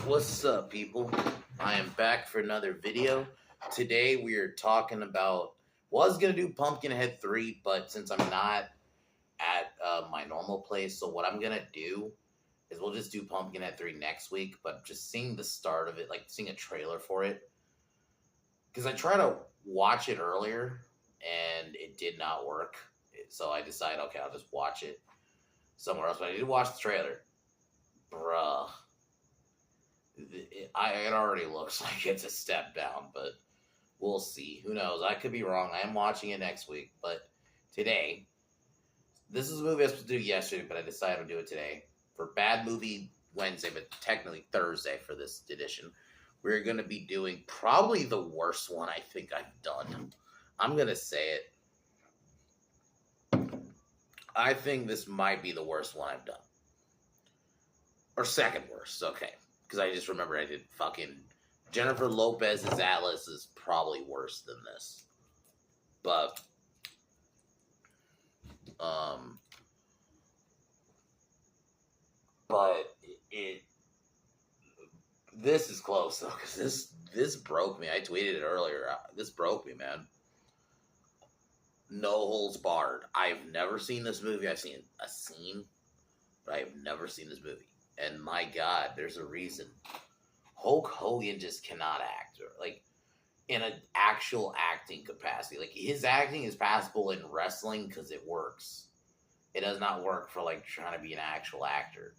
What's up, people? I am back for another video. Today we are talking about, was going to do Pumpkinhead 3, but since I'm not at my normal place, so what I'm going to do is we'll just do Pumpkinhead 3 next week, but just seeing the start of it, like seeing a trailer for it, because I tried to watch it earlier and it did not work. So I decided, okay, I'll just watch it somewhere else, but I did watch the trailer. Bruh. It already looks like it's a step down, but we'll see. Who knows? I could be wrong. I am watching it next week, but today, this is a movie I was supposed to do yesterday, but I decided to do it today for Bad Movie Wednesday, but technically Thursday for this edition. We're going to be doing probably the worst one I think I've done. I'm going to say it. I think this might be the worst one I've done. Or second worst, okay. Because I just remember I did fucking Jennifer Lopez's Atlas is probably worse than this. But this is close though, because this broke me. I tweeted it earlier. This broke me, man. No holds barred. I've never seen this movie. I've seen a scene, but I have never seen this movie. And my God, there's a reason. Hulk Hogan just cannot act, like, in an actual acting capacity. Like, his acting is passable in wrestling because it works. It does not work for, like, trying to be an actual actor.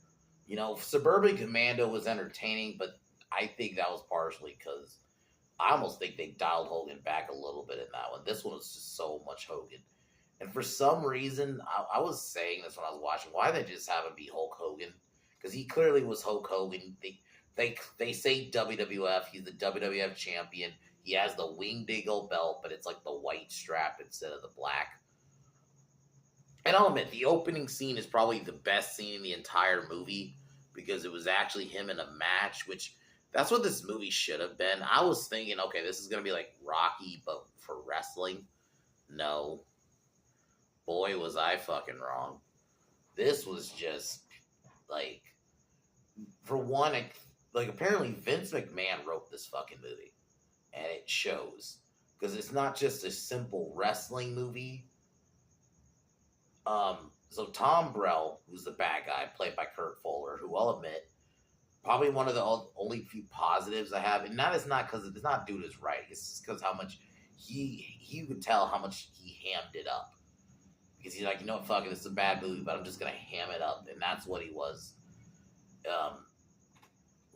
You know, Suburban Commando was entertaining, but I think that was partially because I almost think they dialed Hogan back a little bit in that one. This one was just so much Hogan. And for some reason, I was saying this when I was watching, why they just have him be Hulk Hogan? Because he clearly was Hulk Hogan. They say WWF. He's the WWF champion. He has the Wing Diggle belt, but it's like the white strap instead of the black. And I'll admit, the opening scene is probably the best scene in the entire movie because it was actually him in a match, which that's what this movie should have been. I was thinking, okay, this is going to be like Rocky, but for wrestling. No. Boy, was I fucking wrong. This was just, like, for one, like, apparently Vince McMahon wrote this fucking movie. And it shows. Because it's not just a simple wrestling movie. So Tom Brell, who's the bad guy, played by Kurt Fuller, who I'll admit, probably one of the only few positives I have. And that is not because it's not due to his writing. It's just because how much he could tell how much he hammed it up. Because he's like, you know what, fuck it, this is a bad movie, but I'm just going to ham it up. And that's what he was.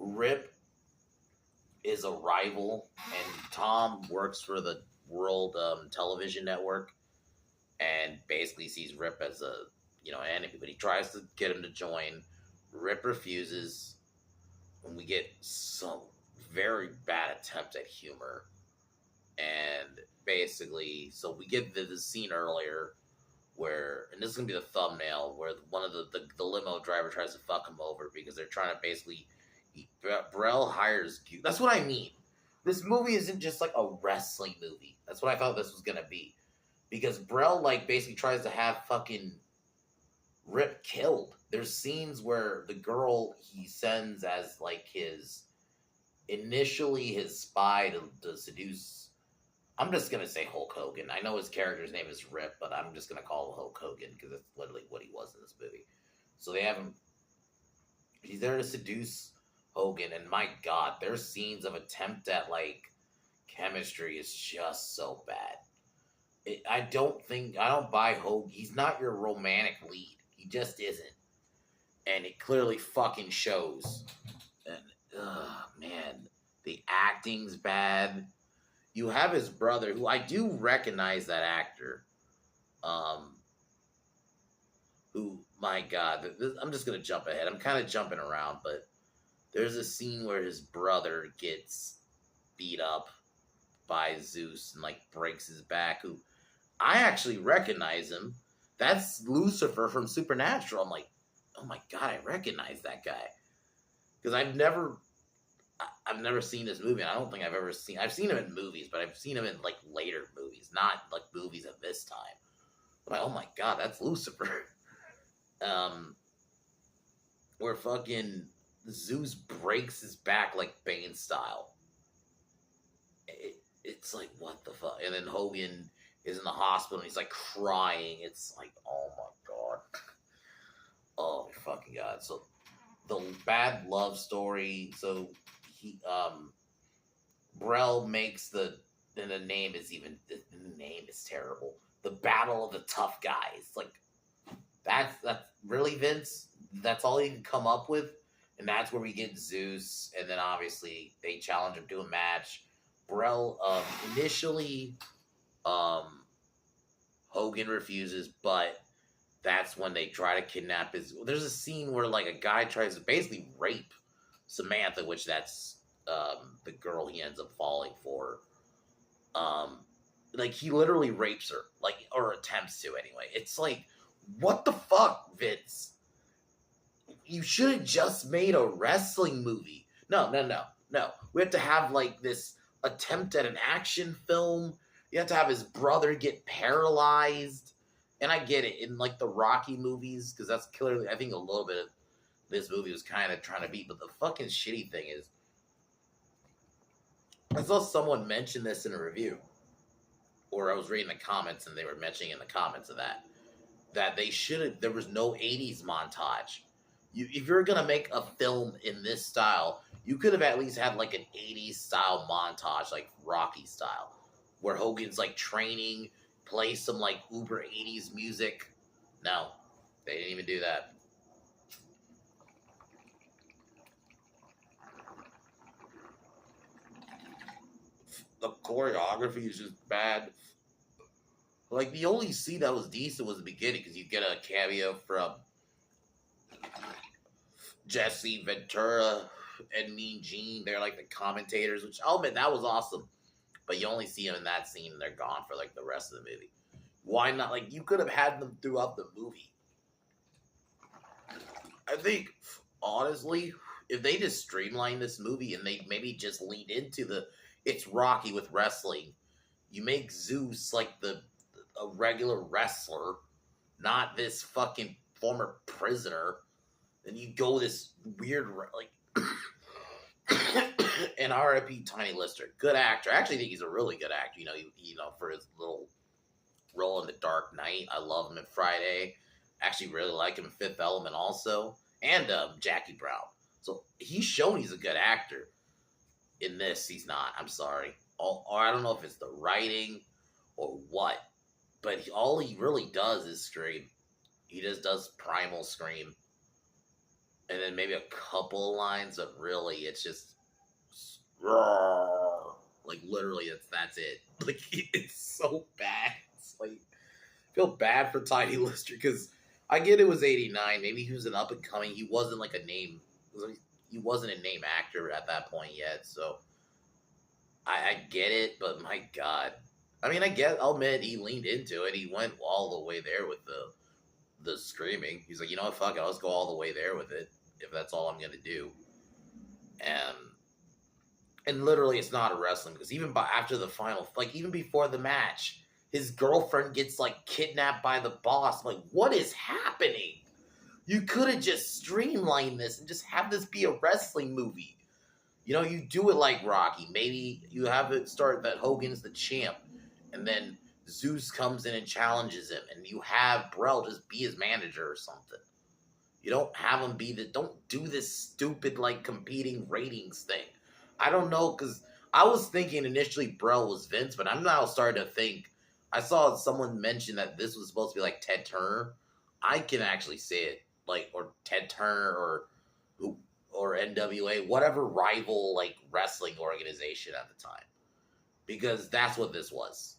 Rip is a rival, and Tom works for the World Television Network, and basically sees Rip as a, enemy. But he tries to get him to join. Rip refuses, and we get some very bad attempts at humor. And basically, so we get the scene earlier where, and this is going to be the thumbnail, where one of the limo driver tries to fuck him over because they're trying to basically, Brell hires, that's what I mean. This movie isn't just like a wrestling movie. That's what I thought this was going to be. Because Brell, like, basically tries to have fucking Rip killed. There's scenes where the girl he sends as, like, initially his spy to seduce, I'm just going to say Hulk Hogan. I know his character's name is Rip, but I'm just going to call him Hulk Hogan because that's literally what he was in this movie. So they have him, he's there to seduce Hogan, and my God, their scenes of attempt at, like, chemistry is just so bad. I don't buy Hogan. He's not your romantic lead. He just isn't. And it clearly fucking shows. And, man, the acting's bad. You have his brother, who I do recognize that actor. Who, my God, I'm just going to jump ahead. I'm kind of jumping around, but there's a scene where his brother gets beat up by Zeus and, like, breaks his back, who I actually recognize him. That's Lucifer from Supernatural. I'm like, oh my God, I recognize that guy. Because I've never seen this movie. And I don't think I've seen him in movies, but I've seen him in, like, later movies, not, like, movies of this time. I'm like, oh my God, that's Lucifer. Where fucking Zeus breaks his back like Bane style. It's like, what the fuck? And then Hogan is in the hospital and he's like crying. It's like, oh my god. Oh my fucking god. So the bad love story. So he Brel makes and the name is even the name is terrible. The Battle of the Tough Guys. Like that's really, Vince. That's all he can come up with, and that's where we get Zeus, and then obviously they challenge him to a match. Brel initially, Hogan refuses, but that's when they try to kidnap his. There's a scene where like a guy tries to basically rape Samantha, which that's the girl he ends up falling for. Like he literally rapes her, like, or attempts to anyway. It's like, what the fuck, Vince? You should have just made a wrestling movie. No. We have to have like this attempt at an action film. You have to have his brother get paralyzed. And I get it in like the Rocky movies, because that's clearly, I think, a little bit of this movie was kind of trying to beat. But the fucking shitty thing is, I saw someone mention this in a review, or I was reading the comments and they were mentioning in the comments of that they should have, there was no 80s montage. If you're going to make a film in this style, you could have at least had like an 80s style montage, like Rocky style, where Hogan's like training, play some like uber 80s music. No, they didn't even do that. The choreography is just bad. Like, the only scene that was decent was the beginning, because you get a cameo from Jesse Ventura and Mean Gene. They're like the commentators, which I'll admit that was awesome. But you only see them in that scene and they're gone for like the rest of the movie. Why not? Like, you could have had them throughout the movie. I think, honestly, if they just streamlined this movie and they maybe just leaned into it's Rocky with wrestling, you make Zeus like a regular wrestler, not this fucking former prisoner. And you go this weird, like, and R.I.P. Tiny Lister, good actor. I actually think he's a really good actor. You know, for his little role in The Dark Knight, I love him in Friday. Actually, really like him in Fifth Element also, and Jackie Brown. So he's shown he's a good actor. In this, he's not. I'm sorry. Or I don't know if it's the writing or what, but all he really does is scream. He just does primal scream. And then maybe a couple lines, but really, it's just like literally, that's it. Like, it's so bad. It's like, I feel bad for Tiny Lister, because I get it was 89. Maybe he was an up and coming. He wasn't like a name. He wasn't a name actor at that point yet. So I get it, but my God. I mean, I'll admit he leaned into it. He went all the way there with the screaming. He's like, you know what, fuck it, I'll just go all the way there with it, if that's all I'm gonna do. And literally, it's not a wrestling, because even after the final, like even before the match, his girlfriend gets like kidnapped by the boss. I'm like, what is happening? You could have just streamlined this and just have this be a wrestling movie. You know, you do it like Rocky. Maybe you have it start that Hogan's the champ, and then Zeus comes in and challenges him, and you have Brel just be his manager or something. You don't have him don't do this stupid, like, competing ratings thing. I don't know, because I was thinking initially Brel was Vince, but I'm now starting to think, I saw someone mention that this was supposed to be like Ted Turner. I can actually say it, like, or Ted Turner or NWA, whatever rival, like, wrestling organization at the time. Because that's what this was.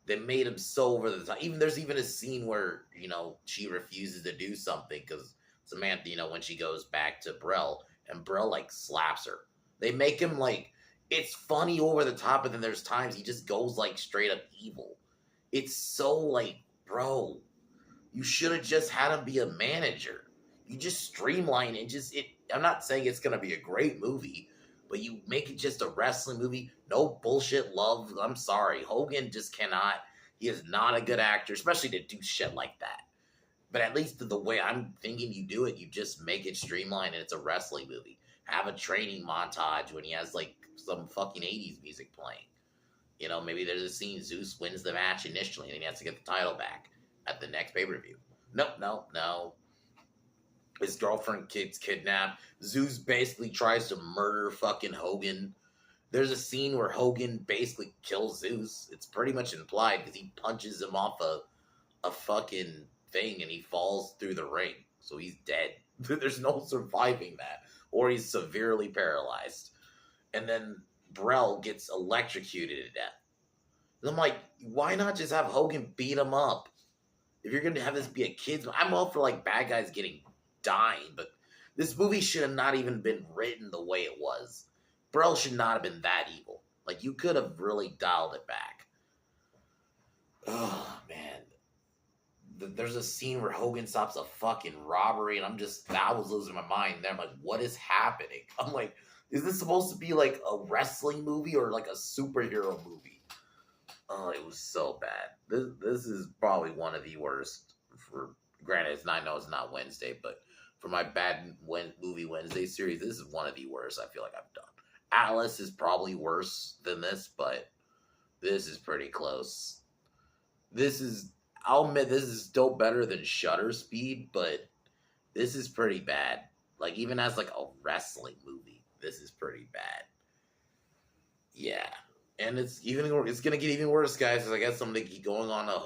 They made him so over the top. There's even a scene where, she refuses to do something because Samantha, when she goes back to Brel, and Brel, like, slaps her. They make him, like, it's funny over the top, but then there's times he just goes, like, straight up evil. It's so, like, bro, you should have just had him be a manager. You just streamline it. I'm not saying it's going to be a great movie, but you make it just a wrestling movie. No bullshit love. I'm sorry. Hogan just cannot. He is not a good actor, especially to do shit like that. But at least the way I'm thinking you do it, you just make it streamlined and it's a wrestling movie. Have a training montage when he has like some fucking 80s music playing. You know, maybe there's a scene Zeus wins the match initially and then he has to get the title back at the next pay-per-view. No. His girlfriend gets kidnapped. Zeus basically tries to murder fucking Hogan. There's a scene where Hogan basically kills Zeus. It's pretty much implied because he punches him off a fucking thing and he falls through the ring. So he's dead. There's no surviving that. Or he's severely paralyzed. And then Brell gets electrocuted to death. And I'm like, why not just have Hogan beat him up? If you're going to have this be a kid's... I'm all for like bad guys dying, but this movie should have not even been written the way it was. Brell should not have been that evil. Like, you could have really dialed it back. Oh, man. There's a scene where Hogan stops a fucking robbery, and I was losing my mind there. I'm like, what is happening? I'm like, is this supposed to be like a wrestling movie or like a superhero movie? Oh, it was so bad. This is probably one of the worst. Granted, I know it's not Wednesday, but for my bad movie Wednesday series, this is one of the worst I feel like I've done. Alice is probably worse than this, but this is pretty close. I'll admit, this is still better than Shutter Speed, but this is pretty bad. Like, even as like a wrestling movie, this is pretty bad. Yeah. And it's gonna get even worse, guys, because I guess I'm gonna keep going on a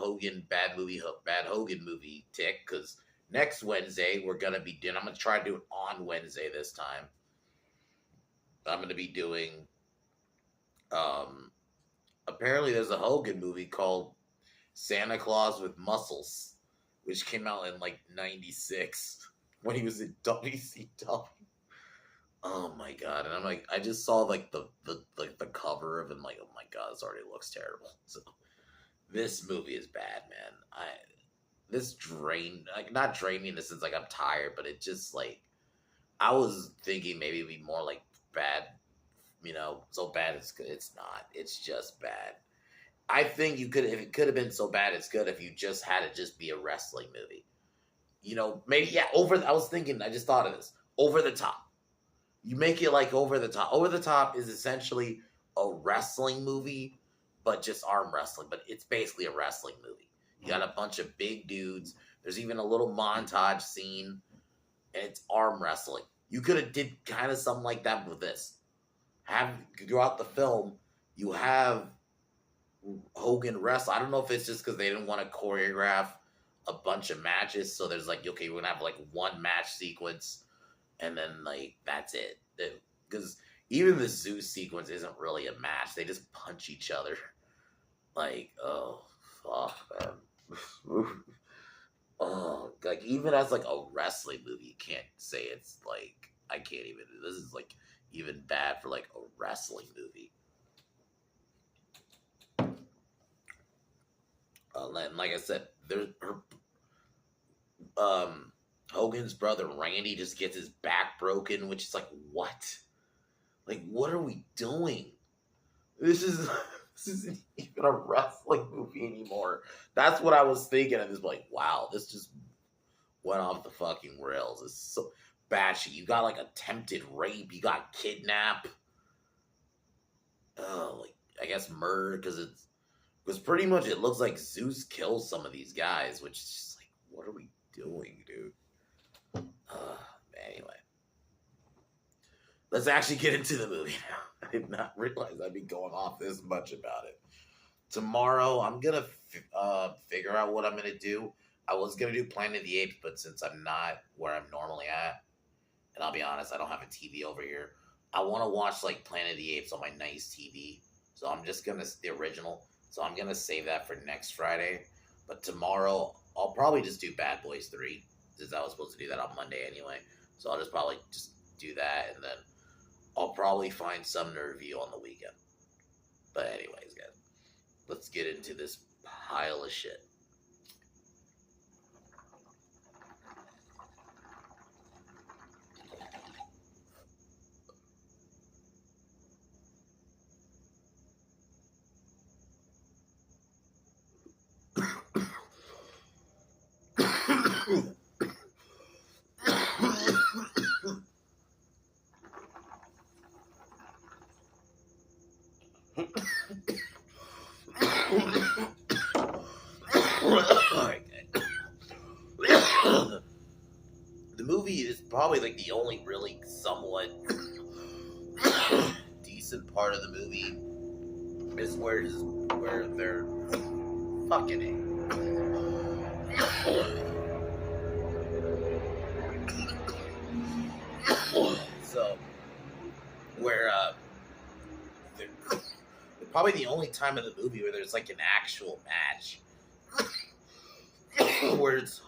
bad Hogan movie tick, because next Wednesday I'm gonna try to do it on Wednesday this time. I'm gonna be doing apparently there's a Hogan movie called Santa Claus with Muscles, which came out in like 96 when he was in WCW. Oh my god! And I'm like, I just saw like the cover of it, and like, oh my god, this already looks terrible. So this movie is bad, man. Not drained me in the sense like I'm tired, but it just like I was thinking maybe it'd be more like bad, so bad it's good. It's not. It's just bad. I think if it could have been so bad it's good if you just had it just be a wrestling movie. Maybe I was thinking, I just thought of this. Over the top. You make it like Over the Top. Over the Top is essentially a wrestling movie, but just arm wrestling. But it's basically a wrestling movie. You got a bunch of big dudes. There's even a little montage scene, and it's arm wrestling. You could have did kind of something like that with this. Throughout the film, you have Hogan wrestle. I don't know if it's just because they didn't want to choreograph a bunch of matches, so there's like, okay, we're gonna have like one match sequence, and then like that's it. Because even the Zeus sequence isn't really a match; they just punch each other. Like, oh fuck, man. Oh, like even as like a wrestling movie, you can't say it's like I can't even. This is like even bad for like a wrestling movie. And like I said, Hogan's brother Randy just gets his back broken, which is like, what? Like, what are we doing? This isn't even a wrestling movie anymore. That's what I was thinking. I was like, wow, this just went off the fucking rails. It's so bad shit. You got like attempted rape. You got kidnap. Like I guess murder because pretty much it looks like Zeus kills some of these guys, which is just like, what are we doing, dude? Anyway, let's actually get into the movie now. I did not realize I'd be going off this much about it. Tomorrow, I'm gonna figure out what I'm gonna do. I was gonna do Planet of the Apes, but since I'm not where I'm normally at, and I'll be honest, I don't have a TV over here. I want to watch like Planet of the Apes on my nice TV, so I'm just gonna the original. So I'm gonna save that for next Friday. But tomorrow, I'll probably just do Bad Boys 3, since I was supposed to do that on Monday anyway. So I'll just probably just do that, and then I'll probably find something to review on the weekend. But anyways, guys, let's get into this pile of shit. the movie is probably like the only really somewhat decent part of the movie is where they're fucking so where they're probably the only time in the movie where there's like an actual match where it's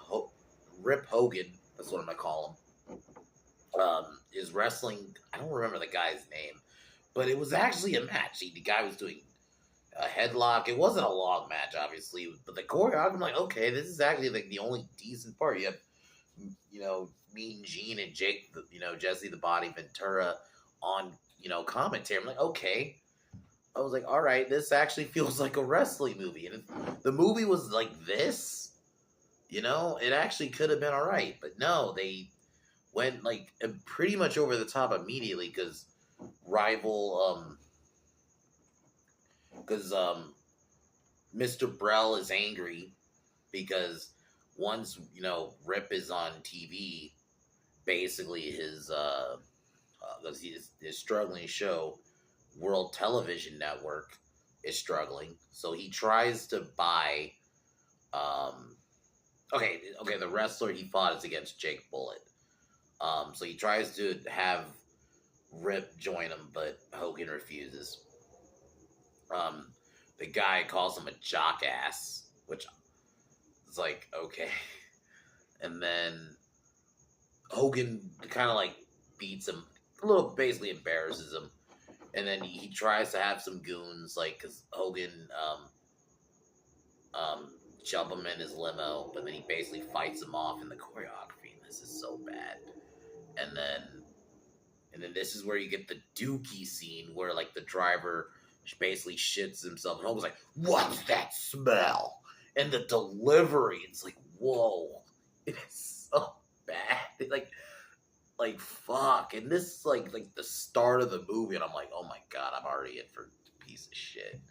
Rip Hogan, that's what I'm gonna call him, is wrestling. I don't remember the guy's name, but it was actually a match. The guy was doing a headlock. It wasn't a long match, obviously, but the choreography, I'm like, okay, this is actually like the only decent part. You have, Mean Gene and Jake, Jesse the Body Ventura on, commentary. I'm like, okay. I was like, all right, this actually feels like a wrestling movie. And if the movie was like this, it actually could have been all right. But no, they went like pretty much over the top immediately because rival, Mr. Brell is angry because once, Rip is on TV, basically his struggling show, World Television Network, is struggling. So he tries to buy, the wrestler he fought is against Jake Bullet. So he tries to have Rip join him, but Hogan refuses. The guy calls him a jockass, which is like, okay. And then Hogan kind of like beats him a little, basically embarrasses him. And then he tries to have some goons, like, because Hogan jump him in his limo, but then he basically fights him off in the choreography, and this is so bad. And then this is where you get the dookie scene where, like, the driver basically shits himself, and Hogan's like, "What's that smell?" And the delivery, it's like, whoa, it is so bad. Like fuck. And this is like the start of the movie, and I'm like, oh my god, I'm already in for a piece of shit.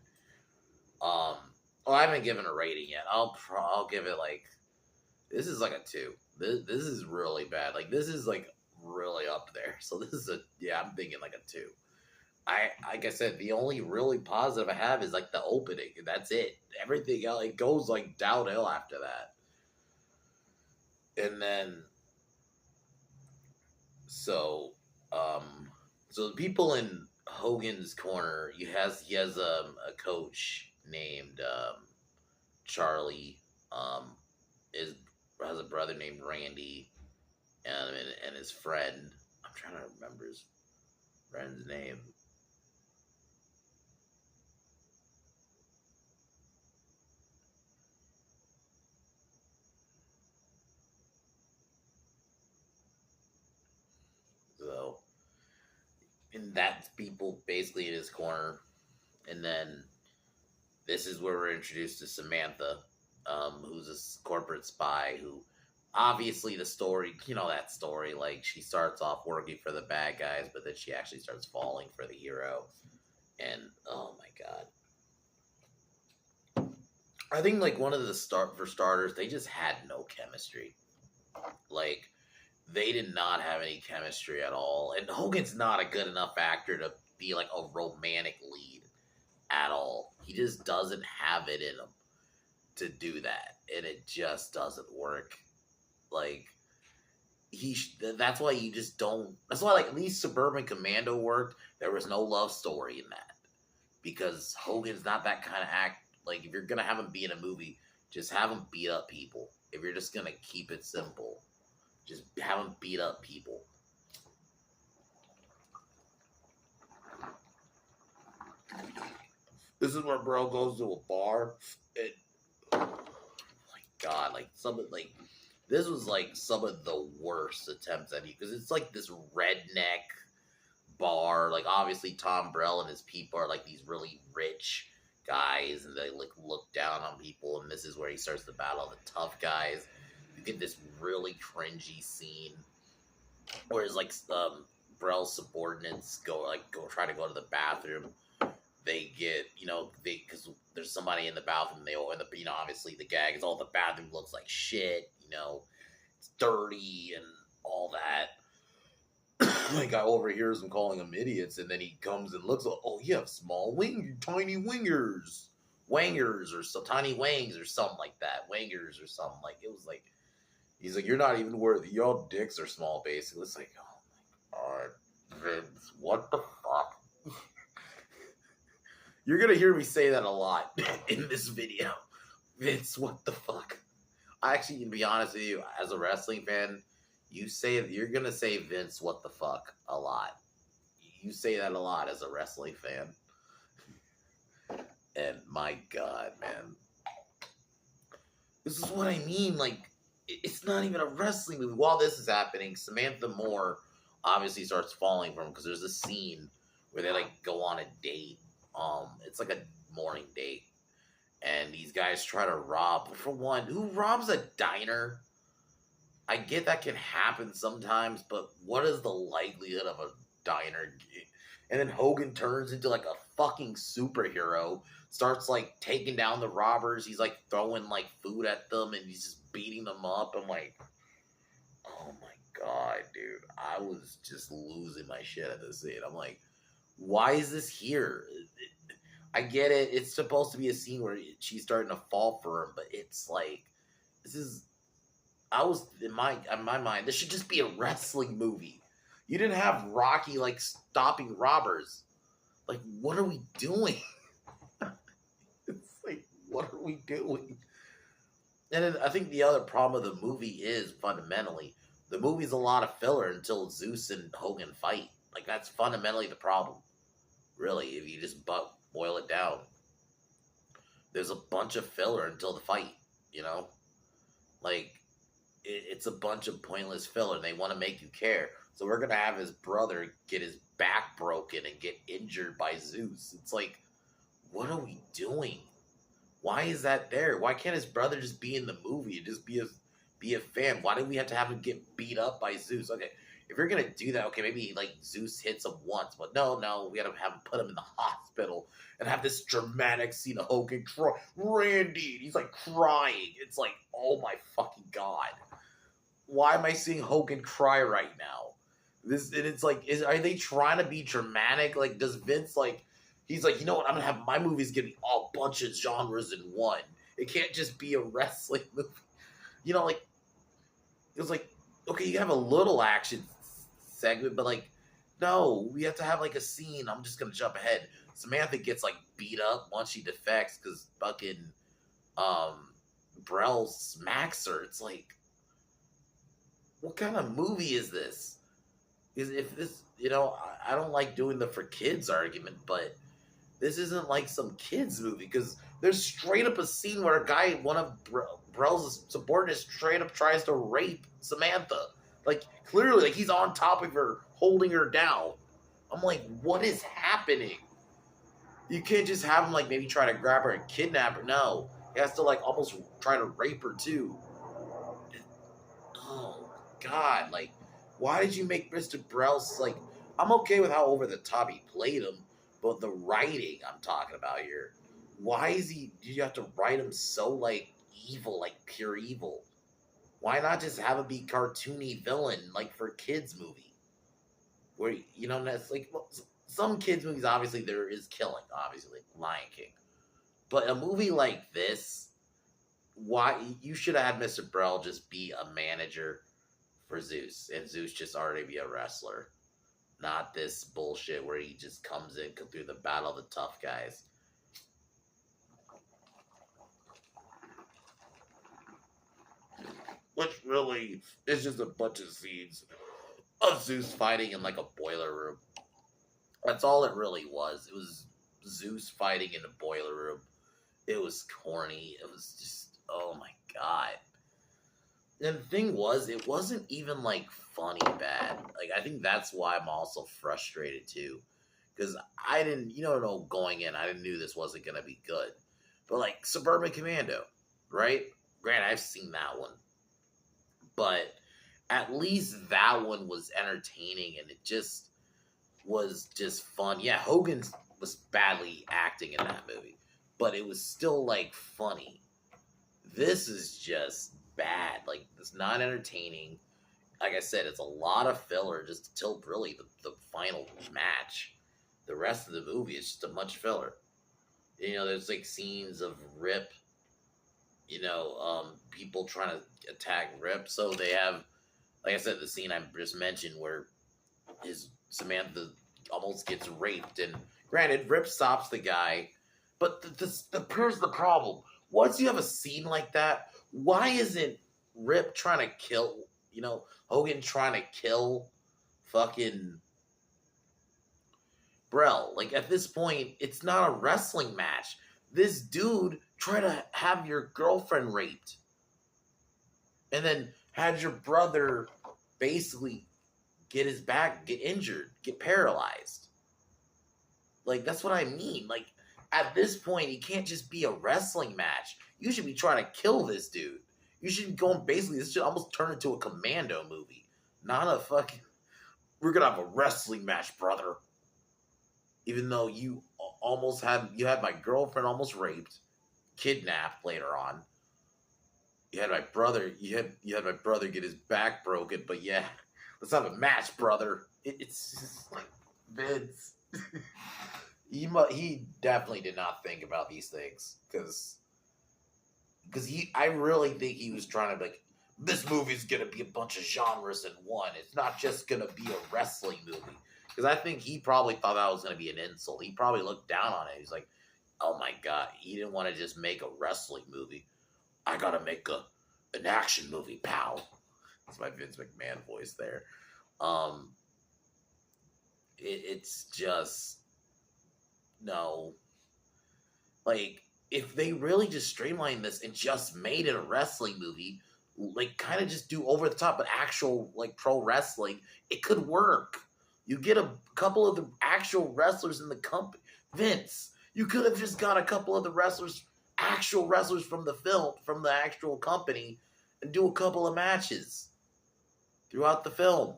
I haven't given a rating yet. I'll give it like, this is like a 2. This is really bad. Like, this is like really up there. So this is I'm thinking like a 2. Like I said, the only really positive I have is like the opening. That's it. Everything else, it goes like downhill after that. And then so the people in Hogan's corner, he has a coach named Charlie, has a brother named Randy, and his friend. I'm trying to remember his friend's name. So, and that's people basically in his corner. And then this is where we're introduced to Samantha, who's a corporate spy who, obviously the story, that story, like, she starts off working for the bad guys, but then she actually starts falling for the hero. And, oh my god. I think, like, one of the for starters, they just had no chemistry. Like, they did not have any chemistry at all. And Hogan's not a good enough actor to be, like, a romantic lead at all. He just doesn't have it in him to do that. And it just doesn't work. Like, that's why you just don't. That's why, like, at least Suburban Commando worked. There was no love story in that. Because Hogan's not that kind of act. Like, if you're going to have him be in a movie, just have him beat up people. If you're just going to keep it simple, just have him beat up people. This is where bro goes to a bar. And, oh my god, like, this was like some of the worst attempts at me, because it's like this redneck bar. Like, obviously Tom Brell and his people are like these really rich guys, and they like look down on people, and this is where he starts to battle the tough guys. You get this really cringy scene where it's like Brell's subordinates go try to go to the bathroom. They get, because there's somebody in the bathroom, they open the, obviously the gag is all the bathroom looks like shit, it's dirty and all The guy overhears him calling them idiots, and then he comes and looks. Oh, you have small tiny wangers, or so tiny wangs, or something like that. Wangers, or something like it was like. He's like, you're not even worthy. Your dicks are small, basically. It's like, oh my god, Vince, what the fuck? You're gonna hear me say that a lot in this video. Vince, what the fuck? I actually, to be honest with you, as a wrestling fan, you're gonna say Vince, what the fuck, a lot. You say that a lot as a wrestling fan. And my god, man. This is what I mean, like, it's not even a wrestling movie. While this is happening, Samantha Moore obviously starts falling from him because there's a scene where they, like, go on a date. It's like a morning date. And these guys try to rob. For one, who robs a diner? I get that can happen sometimes, but what is the likelihood of a diner? And then Hogan turns into like a fucking superhero, starts like taking down the robbers. He's like throwing like food at them and he's just beating them up. I'm like, oh my god, dude. I was just losing my shit at this scene. I'm like, why is this here? I get it. It's supposed to be a scene where she's starting to fall for him, but it's like, this is. I was in my mind. This should just be a wrestling movie. You didn't have Rocky like stopping robbers. Like, what are we doing? It's like, what are we doing? And then I think the other problem of the movie is fundamentally the movie's a lot of filler until Zeus and Hogan fight. Like, that's fundamentally the problem. Really, if you just boil it down, there's a bunch of filler until the fight. You know, like. It's a bunch of pointless filler. And they want to make you care. So we're going to have his brother get his back broken and get injured by Zeus. It's like, what are we doing? Why is that there? Why can't his brother just be in the movie and just be a fan? Why do we have to have him get beat up by Zeus? Okay, if you're going to do that, okay, maybe like Zeus hits him once. But no, we got to have him put him in the hospital and have this dramatic scene of Hogan cry. Randy, he's like crying. It's like, oh my fucking god. Why am I seeing Hogan cry right now? It's like, are they trying to be dramatic? Like, does Vince like, he's like, you know what? I'm gonna have my movies give me a bunch of genres in one. It can't just be a wrestling movie. You know, like, it was like, okay, you can have a little action segment, but like, no, we have to have like a scene. I'm just gonna jump ahead. Samantha gets like beat up once she defects because fucking Brell smacks her. It's like, what kind of movie is this? If this, you know, I don't like doing the for kids argument, but this isn't like some kids movie because there's straight up a scene where a guy, one of Brell's subordinates, straight up tries to rape Samantha. Like, clearly, like, he's on top of her, holding her down. I'm like, what is happening? You can't just have him, like, maybe try to grab her and kidnap her. No. He has to, like, almost try to rape her, too. Oh, God. Like, why did you make Mr. Brell's, like, I'm okay with how over the top he played him, but the writing I'm talking about here, why did you have to write him so, like, evil, like, pure evil? Why not just have him be cartoony villain, like, for kids' movie? Where, you know, that's, like, well, some kids' movies, obviously, there is killing, obviously, like Lion King. But a movie like this, why, you should have had Mr. Brell just be a manager for Zeus, and Zeus just already be a wrestler. Not this bullshit where he just comes in through the battle of the tough guys. Which really is just a bunch of scenes of Zeus fighting in like a boiler room. That's all it really was. It was Zeus fighting in a boiler room. It was corny. It was just, oh my god. And the thing was, it wasn't even like funny bad. Like, I think that's why I'm also frustrated too. Because I didn't, going in, I didn't knew this wasn't going to be good. But like Suburban Commando, right? Granted, I've seen that one. But at least that one was entertaining and it just was just fun. Yeah, Hogan was badly acting in that movie. But it was still like funny. This is just bad. Like, it's not entertaining. like I said, it's a lot of filler just until really the final match. The rest of the movie is just a much filler. You know, there's like scenes of Rip, people trying to attack Rip. So they have, like I said, the scene I just mentioned where his Samantha almost gets raped, and granted, Rip stops the guy, but here's the problem. Once you have a scene like that, why isn't Rip trying to kill, Hogan trying to kill fucking Brell? Like, at this point, it's not a wrestling match. This dude tried to have your girlfriend raped and then had your brother basically get his back, get injured, get paralyzed. Like, that's what I mean. Like, at this point, it can't just be a wrestling match. You should be trying to kill this dude. You should be going, basically, this should almost turn into a Commando movie. Not a fucking, we're going to have a wrestling match, brother. Even though you had my girlfriend almost raped, kidnapped later on. You had my brother get his back broken, but yeah, let's have a match, brother. It's just like, Vince. He definitely did not think about these things, because I really think he was trying to be like, this movie's gonna be a bunch of genres in one. It's not just gonna be a wrestling movie. Because I think he probably thought that was gonna be an insult. He probably looked down on it. He's like, oh my god, he didn't want to just make a wrestling movie. I gotta make an action movie, pal. That's my Vince McMahon voice there. It's just, no. Like, if they really just streamlined this and just made it a wrestling movie, like, kind of just do over the top, but actual, like, pro wrestling, it could work. You get a couple of the actual wrestlers in the company. Vince, you could have just got a couple of the actual wrestlers from the film, from the actual company, and do a couple of matches throughout the film.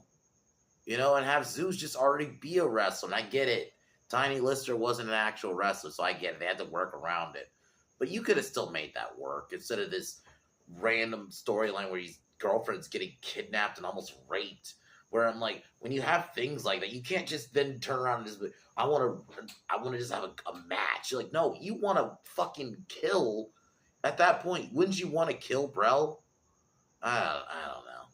And have Zeus just already be a wrestler. And I get it. Tiny Lister wasn't an actual wrestler, so I get it. They had to work around it. But you could have still made that work instead of this random storyline where his girlfriend's getting kidnapped and almost raped. Where I'm like, when you have things like that, you can't just then turn around and just be, I want to just have a match. You're like, no, you want to fucking kill. At that point, wouldn't you want to kill Brell? I don't know.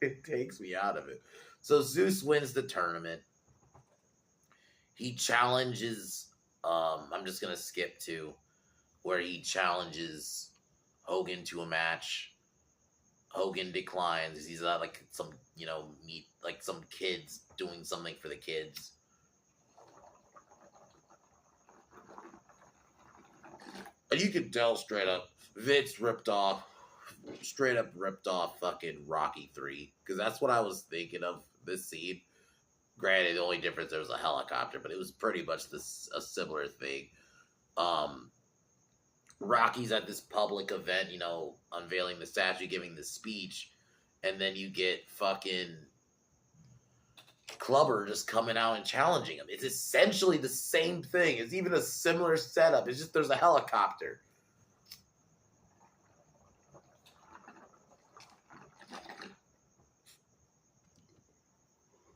It takes me out of it. So Zeus wins the tournament. He challenges, I'm just going to skip to where he challenges Hogan to a match. Hogan declines. He's like some, like some kids doing something for the kids. And you can tell straight up, Vince straight up ripped off fucking Rocky 3. Because that's what I was thinking of this scene. Granted, the only difference, there was a helicopter, but it was pretty much a similar thing. Rocky's at this public event, unveiling the statue, giving the speech, and then you get fucking Clubber just coming out and challenging him. It's essentially the same thing. It's even a similar setup. It's just there's a helicopter.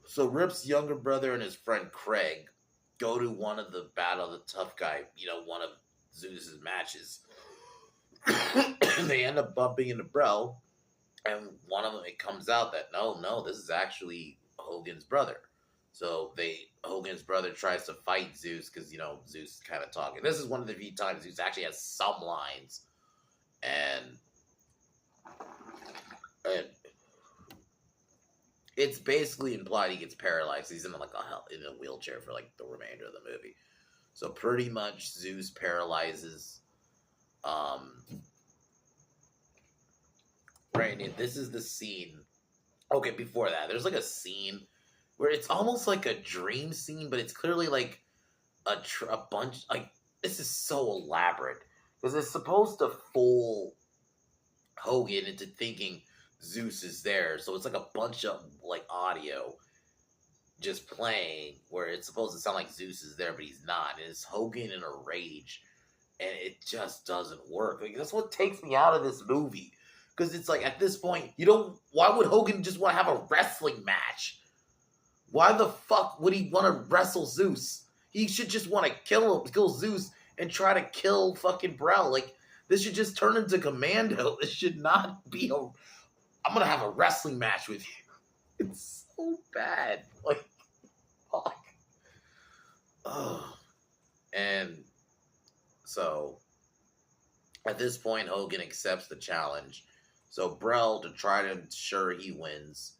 So Rip's younger brother and his friend Craig go to one of the Battle of the Tough Guy, one of Zeus's matches. They end up bumping into Brell, and one of them, it comes out that no, this is actually Hogan's brother. So Hogan's brother tries to fight Zeus because Zeus is kind of talking. This is one of the few times Zeus actually has some lines, and it's basically implied he gets paralyzed. He's in in a wheelchair for like the remainder of the movie. So pretty much Zeus paralyzes. Right, and this is the scene. Okay, before that, there's like a scene where it's almost like a dream scene, but it's clearly like a bunch. Like, this is so elaborate because it's supposed to fool Hogan into thinking Zeus is there. So it's like a bunch of like audio just playing where it's supposed to sound like Zeus is there, but he's not. And it's Hogan in a rage, and it just doesn't work. Like, that's what takes me out of this movie. Because it's like, at this point, you don't, why would Hogan just want to have a wrestling match? Why the fuck would he want to wrestle Zeus? He should just want to kill Zeus and try to kill fucking Brel. Like, this should just turn into Commando. This should not be a, I'm going to have a wrestling match with you. It's so bad. Like, fuck. Ugh. And so, at this point, Hogan accepts the challenge. So Brel, to try to ensure he wins,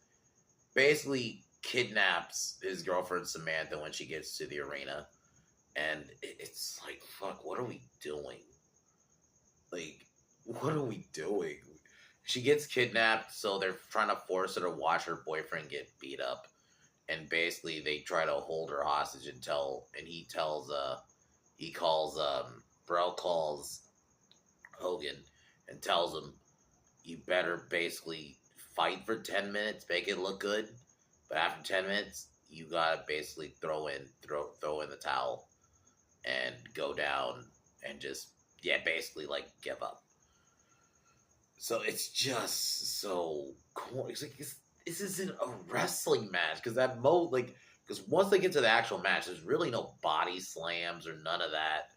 basically kidnaps his girlfriend Samantha when she gets to the arena. And it's like, fuck, what are we doing? Like, what are we doing? She gets kidnapped, so they're trying to force her to watch her boyfriend get beat up. And basically, they try to hold her hostage and he calls, Brel calls Hogan and tells him, you better basically fight for 10 minutes, make it look good. But after 10 minutes, you gotta basically throw in the towel and go down and just, basically, like, give up. So it's just so cool. It's like, this isn't a wrestling match, because because once they get to the actual match, there's really no body slams or none of that.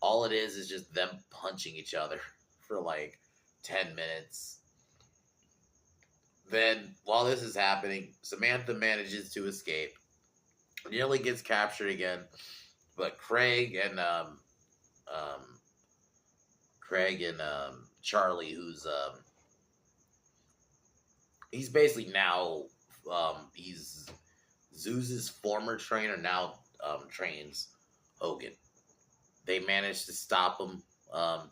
All it is just them punching each other for like 10 minutes. Then, while this is happening, Samantha manages to escape. Nearly gets captured again, but Craig and Charlie, who's he's basically now he's Zeus's former trainer, now trains Hogan. They manage to stop him,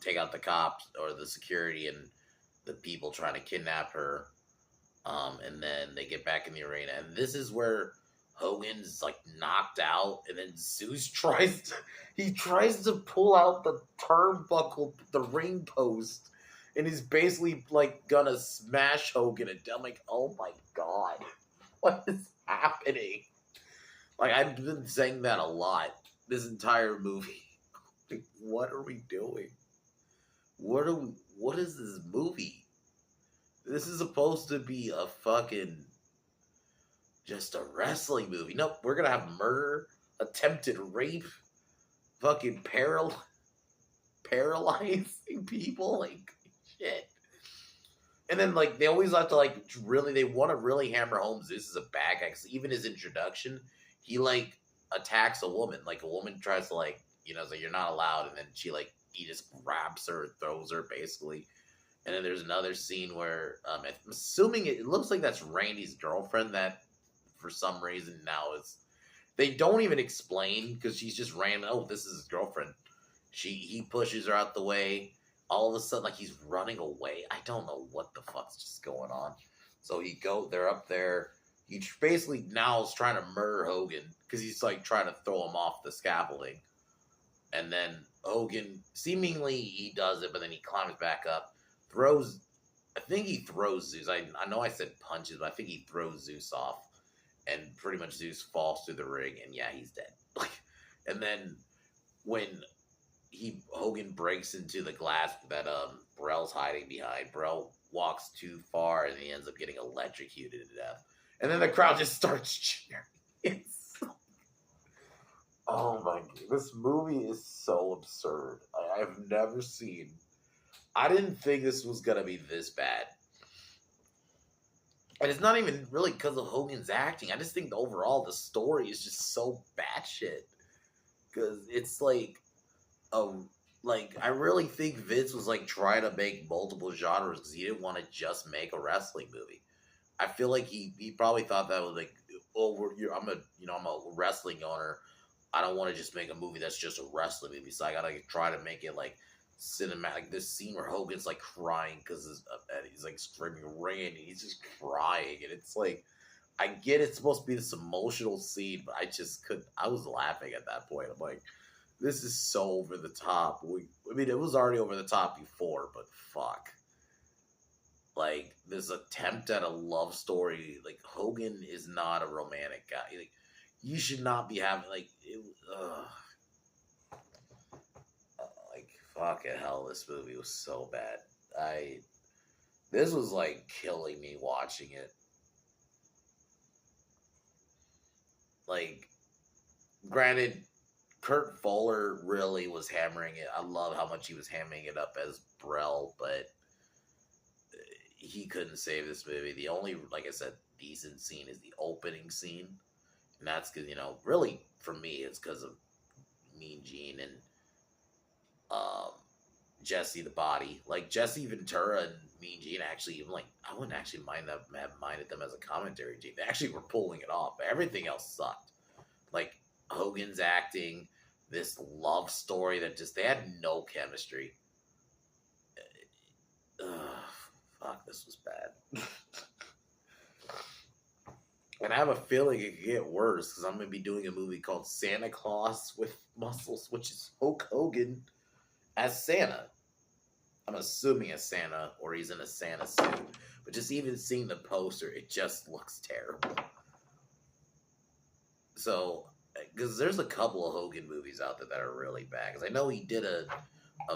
take out the cops or the security and the people trying to kidnap her. And then they get back in the arena, and this is where Hogan's like knocked out, and then Zeus tries to pull out the turnbuckle, the ring post, and he's basically like gonna smash Hogan. And I'm like, oh my god, what is happening? Like, I've been saying that a lot this entire movie. Like, what are we doing? What is this movie? This is supposed to be a fucking just a wrestling movie. Nope, we're gonna have murder, attempted rape, fucking paralyzing people, like shit. And then like they always have to they want to really hammer home Zeus is a bad guy, because even his introduction, he like attacks a woman. Like a woman tries to so you're not allowed, and then he just grabs her, throws her basically. And then there's another scene where I'm assuming it looks like that's Randy's girlfriend that for some reason now is. They don't even explain, because she's just random. Oh, this is his girlfriend. He pushes her out the way. All of a sudden, like he's running away. I don't know what the fuck's just going on. So they're up there. He basically now is trying to murder Hogan, because he's like trying to throw him off the scaffolding. And then Hogan, seemingly he does it, but then he climbs back up. I think he throws Zeus. I know I said punches, but I think he throws Zeus off, and pretty much Zeus falls through the ring, and he's dead. And then when Hogan breaks into the glass that Brel's hiding behind, Brel walks too far, and he ends up getting electrocuted to death. And then the crowd just starts cheering. Oh my god, this movie is so absurd. I've never seen. I didn't think this was going to be this bad. And it's not even really because of Hogan's acting. I just think overall the story is just so batshit. Because it's I really think Vince was trying to make multiple genres, because he didn't want to just make a wrestling movie. I feel like he probably thought that was I'm a wrestling owner. I don't want to just make a movie that's just a wrestling movie. So I got to try to make it cinematic. This scene where Hogan's crying because he's screaming Randy, he's just crying, and it's I get it's supposed to be this emotional scene, but I just couldn't. I was laughing at that point. I'm like, this is so over the top. It was already over the top before, but fuck, this attempt at a love story. Hogan is not a romantic guy. You should not be having fucking hell, this movie was so bad. This was like killing me watching it. Like, granted, Kurt Fuller really was hammering it. I love how much he was hammering it up as Brell, but he couldn't save this movie. The only, like I said, decent scene is the opening scene, and that's because really for me, it's because of Mean Gene and um, Jesse the Body. Like Jesse Ventura and Mean Gene actually, even like I wouldn't actually have minded them as a commentary team. They actually were pulling it off, but everything else sucked. Like Hogan's acting, this love story that just they had no chemistry. Ugh, fuck, this was bad. And I have a feeling it could get worse because I'm going to be doing a movie called Santa Claus with Muscles, which is Hulk Hogan as Santa. I'm assuming as Santa, or he's in a Santa suit. But just even seeing the poster, it just looks terrible. So, because there's a couple of Hogan movies out there that are really bad. Because I know he did a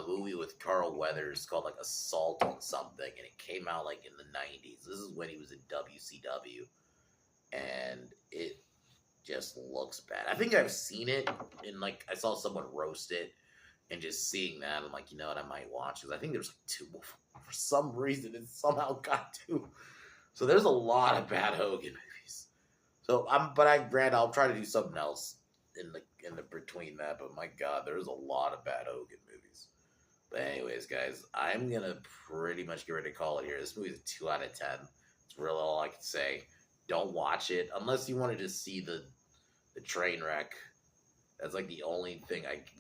movie with Carl Weathers called like Assault on Something, and it came out like in the 90s. This is when he was in WCW. And it just looks bad. I think I've seen it, and like I saw someone roast it, and just seeing that, I'm like, you know what, I might watch, because I think there's like two. For some reason, it somehow got two. So there's a lot of bad Hogan movies. So I'll try to do something else in the between that. But my God, there's a lot of bad Hogan movies. But anyways, guys, I'm gonna pretty much get ready to call it here. This movie's a 2 out of 10. It's really all I can say. Don't watch it unless you wanted to see the train wreck. That's like the only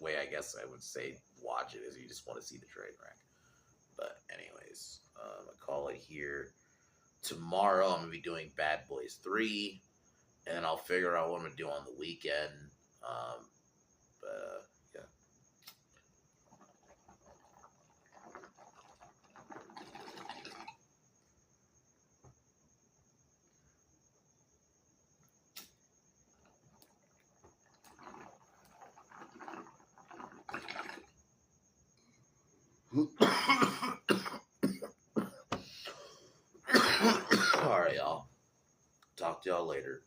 way I guess I would say watch it is you just want to see the train wreck. But anyways, I'm gonna call it here. Tomorrow I'm gonna be doing Bad Boys 3, and then I'll figure out what I'm gonna do on the weekend. But yeah. All right, y'all. Talk to y'all later.